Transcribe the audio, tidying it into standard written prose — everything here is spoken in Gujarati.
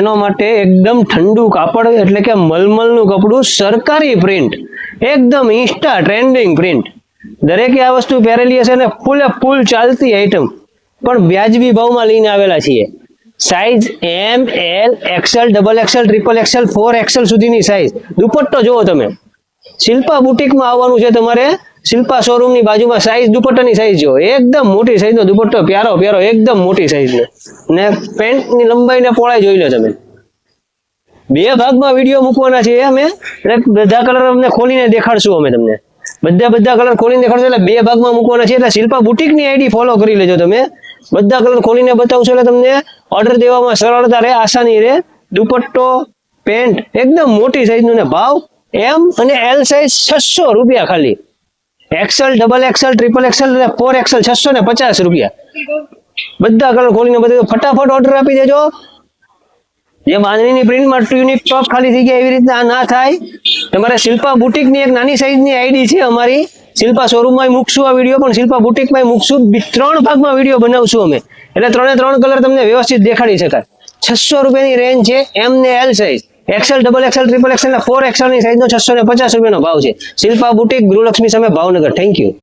એના માટે એકદમ ઠંડુ કાપડ એટલે કે મલમલનું કપડું, સરકારી પ્રિન્ટ, એકદમ ઇન્સ્ટા ટ્રેન્ડિંગ પ્રિન્ટ. દરેકે આ વસ્તુ પહેરેલી હશે ને ફૂલે ફૂલ ચાલતી આઈટમ, પણ વ્યાજબી ભાવમાં લઈને આવેલા છીએ. Size M, L, XL, double XL, triple XL, 4XL સુધીની સાઈઝ. દુપટ્ટો જુઓ તમે, શિલ્પા બુટીકમાં આવવાનું છે તમારે. શિલ્પા શોરૂમની બાજુમાં સાઈઝ, દુપટ્ટાની સાઈઝ જો એકદમ મોટી સાઈઝનો દુપટ્ટો, પ્યારો એકદમ મોટી સાઈઝનો. ને પેન્ટની લંબાઈ ને પહોળાઈ જોઈ લો તમે. 2 ભાગમાં વિડીયો મૂકવાના છે અમે, બધા કલર અમને ખોલીને દેખાડશું અમે તમને. બધા કલર ખોલીને દેખાડશું એટલે 2 ભાગમાં મૂકવાના છે. એટલે શિલ્પા બુટીકની આઈડી ફોલો કરી લેજો તમે. બધા કલર ખોલીને બતાવશો એટલે તમને ઓર્ડર દેવામાં સરળતા રહે, આસાની રહે. દુપટ્ટો, પેન્ટ એકદમ મોટી સાઈઝનું ને ભાવ એમ અને એલ સાઈઝ 600 રૂપિયા ખાલી. XL, double XL, triple XL અને 4XL 650 રૂપિયા. બધા કલર ખોલીને બતાવી ફટાફટ ઓર્ડર આપી દેજો. જે બાંધણીની પ્રિન્ટમાં ટ્યુનિક ટોપ ખાલી થઈ ગયા એવી રીતના ના થાય. તમારે શિલ્પા બુટીકની એક નાની સાઈઝની આઈડી છે અમારી. શિલ્પા શોરૂમમાં મૂકશું આ વિડીયો, પણ શિલ્પા બુટીકમાં મૂકશું. 3 ભાગમાં વિડીયો બનાવશું અમે, એટલે 3 કલર તમને વ્યવસ્થિત દેખાડી શકાય. 600 રૂપિયાની રેન્જ છે એમ ને L size. XL, double XL, triple XL અને 4XL ની સાઈઝનો 650 રૂપિયાનો ભાવ છે. શિલ્પા બુટીક, ગૃહલક્ષ્મી સામે, ભાવનગર. Thank you.